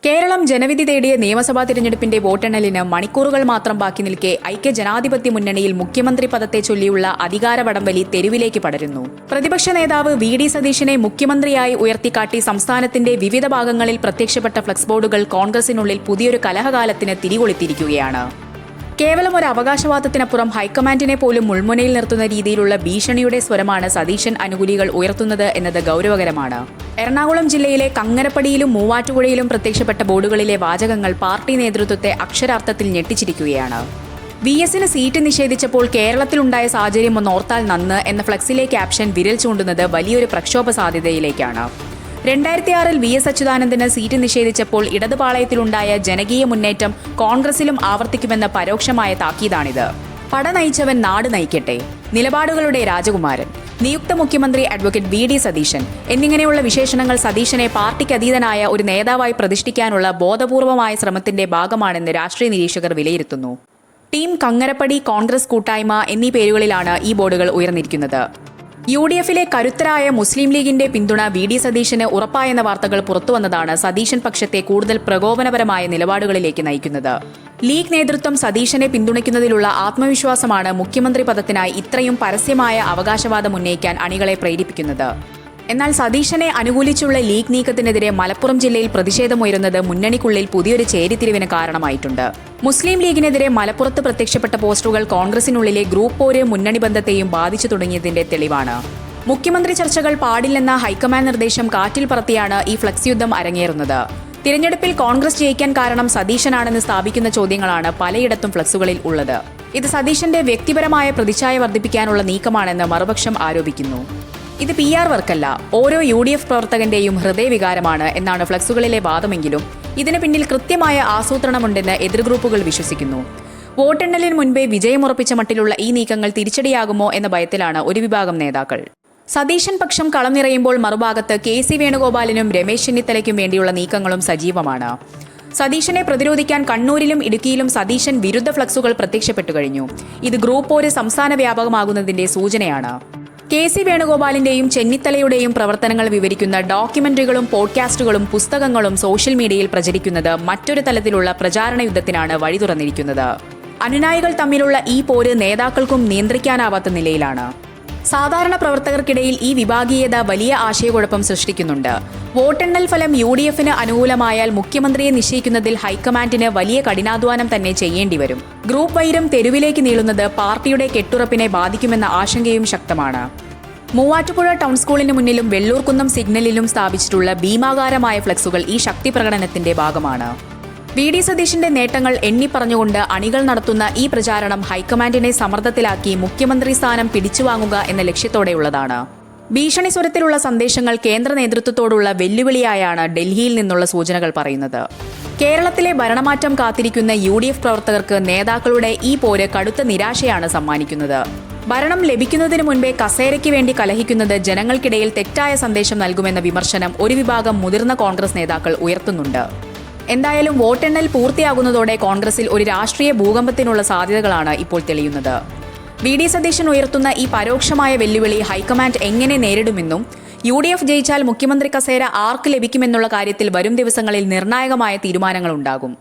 കേരളം ജനവിധി തേടിയ നിയമസഭാ തിരഞ്ഞെടുപ്പിന്റെ വോട്ടെണ്ണലിന് മണിക്കൂറുകൾ മാത്രം ബാക്കി നിൽക്കെ ഐക്യ ജനാധിപത്യ മുന്നണിയിൽ മുഖ്യമന്ത്രി പദത്തെ ചൊല്ലിയുള്ള അധികാര വടംവലി തെരുവിലേക്ക് പടരുന്നു. പ്രതിപക്ഷ നേതാവ് വി.ഡി. സതീശനെ മുഖ്യമന്ത്രിയായി ഉയർത്തിക്കാട്ടി സംസ്ഥാനത്തിന്റെ വിവിധ ഭാഗങ്ങളിൽ പ്രത്യക്ഷപ്പെട്ട ഫ്ലക്സ് ബോർഡുകൾ കോൺഗ്രസിനുള്ളിൽ പുതിയൊരു കലഹകാലത്തിന് തിരികൊളുത്തിയിരിക്കുകയാണ്. കേവലം ഒരു അവകാശവാദത്തിനപ്പുറം ഹൈക്കമാൻഡിനെ പോലും മുൾമുനയിൽ നിർത്തുന്ന രീതിയിലുള്ള ഭീഷണിയുടെ സ്വരമാണ് സതീശൻ അനുകൂലികൾ ഉയർത്തുന്നത് എന്നത് ഗൗരവകരമാണ്. എറണാകുളം ജില്ലയിലെ കങ്ങരപ്പടിയിലും മൂവാറ്റുപുഴയിലും പ്രത്യക്ഷപ്പെട്ട ബോർഡുകളിലെ വാചകങ്ങൾ പാർട്ടി നേതൃത്വത്തെ അക്ഷരാർത്ഥത്തിൽ ഞെട്ടിച്ചിരിക്കുകയാണ്. വി.എസിന് സീറ്റ് നിഷേധിച്ചപ്പോൾ കേരളത്തിലുണ്ടായ സാഹചര്യം ഒന്നോർത്താൽ നന്ന് എന്ന ഫ്ലക്സിലെ ക്യാപ്ഷൻ വിരൽ ചൂണ്ടുന്നത് വലിയൊരു പ്രക്ഷോഭ സാധ്യതയിലേക്കാണ്. 2006-ൽ വി.എസ്. അച്യുതാനന്ദന് സീറ്റ് നിഷേധിച്ചപ്പോൾ ഇടതുപാളയത്തിലുണ്ടായ ജനകീയ മുന്നേറ്റം കോൺഗ്രസിലും ആവർത്തിക്കുമെന്ന പരോക്ഷമായ താക്കീതാണിത്. പട നയിച്ചവൻ നാട് നയിക്കട്ടെ, നിലപാടുകളുടെ രാജകുമാരൻ, നിയുക്ത മുഖ്യമന്ത്രി അഡ്വക്കേറ്റ് വി.ഡി. സതീശൻ എന്നിങ്ങനെയുള്ള വിശേഷണങ്ങൾ സതീശനെ പാർട്ടിക്കതീതനായ ഒരു നേതാവായി പ്രതിഷ്ഠിക്കാനുള്ള ബോധപൂർവമായ ശ്രമത്തിന്റെ ഭാഗമാണെന്ന് രാഷ്ട്രീയ നിരീക്ഷകർ വിലയിരുത്തുന്നു. ടീം കങ്ങരപ്പടി, കോൺഗ്രസ് കൂട്ടായ്മ എന്നീ പേരുകളിലാണ് ഈ ബോർഡുകൾ ഉയർന്നിരിക്കുന്നത്. യു.ഡി.എഫിലെ കരുത്തരായ മുസ്ലിം ലീഗിന്റെ പിന്തുണ വി.ഡി. സതീശന് ഉറപ്പായെന്ന വാർത്തകൾ പുറത്തുവന്നതാണ് സതീശൻ പക്ഷത്തെ കൂടുതൽ പ്രകോപനപരമായ നിലപാടുകളിലേക്ക് നയിക്കുന്നത്. ലീഗ് നേതൃത്വം സതീശനെ പിന്തുണയ്ക്കുന്നതിലുള്ള ആത്മവിശ്വാസമാണ് മുഖ്യമന്ത്രി പദത്തിനായി ഇത്രയും പരസ്യമായ അവകാശവാദം ഉന്നയിക്കാൻ അണികളെ പ്രേരിപ്പിക്കുന്നത്. എന്നാൽ സതീശനെ അനുകൂലിച്ചുള്ള ലീഗ് നീക്കത്തിനെതിരെ മലപ്പുറം ജില്ലയിൽ പ്രതിഷേധമുയരുന്നത് മുന്നണിക്കുള്ളിൽ പുതിയൊരു ചേരിതിരിവിന് കാരണമായിട്ടുണ്ട്. മുസ്ലിം ലീഗിനെതിരെ മലപ്പുറത്ത് പ്രത്യക്ഷപ്പെട്ട പോസ്റ്ററുകൾ കോൺഗ്രസിനുള്ളിലെ ഗ്രൂപ്പ് പോര് മുന്നണി ബന്ധത്തെയും ബാധിച്ചു തുടങ്ങിയതിന്റെ തെളിവാണ്. മുഖ്യമന്ത്രി ചർച്ചകൾ പാടില്ലെന്ന ഹൈക്കമാൻഡ് നിർദ്ദേശം കാറ്റിൽ പറത്തിയാണ് ഈ ഫ്ലക്സ് യുദ്ധം അരങ്ങേറുന്നത്. തിരഞ്ഞെടുപ്പിൽ കോൺഗ്രസ് ജയിക്കാൻ കാരണം സതീശനാണെന്ന് സ്ഥാപിക്കുന്ന ചോദ്യങ്ങളാണ് പലയിടത്തും ഫ്ലക്സുകളിൽ ഉള്ളത്. ഇത് സതീശന്റെ വ്യക്തിപരമായ പ്രതിച്ഛായ വർദ്ധിപ്പിക്കാനുള്ള നീക്കമാണെന്ന് മറുപക്ഷം ആരോപിക്കുന്നു. ഇത് PR വർക്കല്ല, ഓരോ യു.ഡി.എഫ് പ്രവർത്തകന്റെയും ഹൃദയവികാരമാണ് എന്നാണ് ഫ്ലക്സുകളിലെ വാദമെങ്കിലും ഇതിന് പിന്നിൽ കൃത്യമായ ആസൂത്രണമുണ്ടെന്ന് എതിർ ഗ്രൂപ്പുകൾ വിശ്വസിക്കുന്നു. വോട്ടെണ്ണലിന് മുൻപേ വിജയമുറപ്പിച്ച മട്ടിലുള്ള ഈ നീക്കങ്ങൾ തിരിച്ചടിയാകുമോ എന്ന ഭയത്തിലാണ് ഒരു വിഭാഗം നേതാക്കൾ. സതീശൻ പക്ഷം കളം നിറയുമ്പോൾ മറുഭാഗത്ത് കെ.സി. വേണുഗോപാലിനും രമേശ് ചെന്നിത്തലയ്ക്കും വേണ്ടിയുള്ള നീക്കങ്ങളും സജീവമാണ്. സതീശനെ പ്രതിരോധിക്കാൻ കണ്ണൂരിലും ഇടുക്കിയിലും സതീശൻ വിരുദ്ധ ഫ്ലക്സുകൾ പ്രത്യക്ഷപ്പെട്ടു കഴിഞ്ഞു. ഇത് ഗ്രൂപ്പ് പോര് സംസ്ഥാന വ്യാപകമാകുന്നതിന്റെ സൂചനയാണ്. കെ.സി. വേണുഗോപാലിന്റെയും ചെന്നിത്തലയുടെയും പ്രവർത്തനങ്ങൾ വിവരിക്കുന്ന ഡോക്യുമെന്ററികളും പോഡ്കാസ്റ്റുകളും പുസ്തകങ്ങളും സോഷ്യൽ മീഡിയയിൽ പ്രചരിക്കുന്നത് മറ്റൊരു തലത്തിലുള്ള പ്രചാരണ യുദ്ധത്തിനാണ് വഴി തുറന്നിരിക്കുന്നത്. അനുനായികൾ തമ്മിലുള്ള ഈ പോര് നേതാക്കൾക്കും നിയന്ത്രിക്കാനാവാത്ത നിലയിലാണ്. സാധാരണ പ്രവർത്തകർക്കിടയിൽ ഈ വിഭാഗീയത വലിയ ആശയക്കുഴപ്പം സൃഷ്ടിക്കുന്നുണ്ട്. വോട്ടെണ്ണൽ ഫലം യു.ഡി.എഫിന് അനുകൂലമായാൽ മുഖ്യമന്ത്രിയെ നിശ്ചയിക്കുന്നതിൽ ഹൈക്കമാൻഡിന് വലിയ കഠിനാധ്വാനം തന്നെ ചെയ്യേണ്ടിവരും. ഗ്രൂപ്പ് വൈരം തെരുവിലേക്ക് നീളുന്നത് പാർട്ടിയുടെ കെട്ടുറപ്പിനെ ബാധിക്കുമെന്ന ആശങ്കയും ശക്തമാണ്. മൂവാറ്റുപുഴ ടൗൺ സ്കൂളിന് മുന്നിലും വെള്ളൂർക്കുന്നം സിഗ്നലിലും സ്ഥാപിച്ചിട്ടുള്ള ഭീമാകാരമായ ഫ്ലക്സുകൾ ഈ ശക്തി പ്രകടനത്തിന്റെ ഭാഗമാണ്. വി.ഡി. സതീശന്റെ നേട്ടങ്ങൾ എണ്ണിപ്പറഞ്ഞുകൊണ്ട് അണികൾ നടത്തുന്ന ഈ പ്രചാരണം ഹൈക്കമാൻഡിനെ സമ്മർദ്ദത്തിലാക്കി മുഖ്യമന്ത്രി സ്ഥാനം പിടിച്ചുവാങ്ങുക എന്ന ലക്ഷ്യത്തോടെയുള്ളതാണ്. ഭീഷണി സ്വരത്തിലുള്ള സന്ദേശങ്ങൾ കേന്ദ്ര നേതൃത്വത്തോടുള്ള വെല്ലുവിളിയായാണ് ഡൽഹിയിൽ നിന്നുള്ള സൂചനകൾ പറയുന്നത്. കേരളത്തിലെ ഭരണമാറ്റം കാത്തിരിക്കുന്ന യു.ഡി.എഫ് പ്രവർത്തകർക്ക് നേതാക്കളുടെ ഈ പോര് കടുത്ത നിരാശയാണ് സമ്മാനിക്കുന്നത്. ഭരണം ലഭിക്കുന്നതിന് മുൻപേ കസേരയ്ക്ക് വേണ്ടി കലഹിക്കുന്നത് ജനങ്ങൾക്കിടയിൽ തെറ്റായ സന്ദേശം നൽകുമെന്ന വിമർശനം ഒരു വിഭാഗം മുതിർന്ന കോൺഗ്രസ് നേതാക്കൾ ഉയർത്തുന്നുണ്ട്. എന്തായാലും വോട്ടെണ്ണൽ പൂർത്തിയാകുന്നതോടെ കോൺഗ്രസിൽ ഒരു രാഷ്ട്രീയ ഭൂകമ്പത്തിനുള്ള സാധ്യതകളാണ് ഇപ്പോൾ തെളിയുന്നത്. വി.ഡി. സതീശൻ ഉയർത്തുന്ന ഈ പരോക്ഷമായ വെല്ലുവിളി ഹൈക്കമാൻഡ് എങ്ങനെ നേരിടുമെന്നും യു.ഡി.എഫ് ജയിച്ചാൽ മുഖ്യമന്ത്രി കസേര ആർക്ക് ലഭിക്കുമെന്നുള്ള കാര്യത്തിൽ വരും ദിവസങ്ങളിൽ നിർണായകമായ തീരുമാനങ്ങളുണ്ടാകും.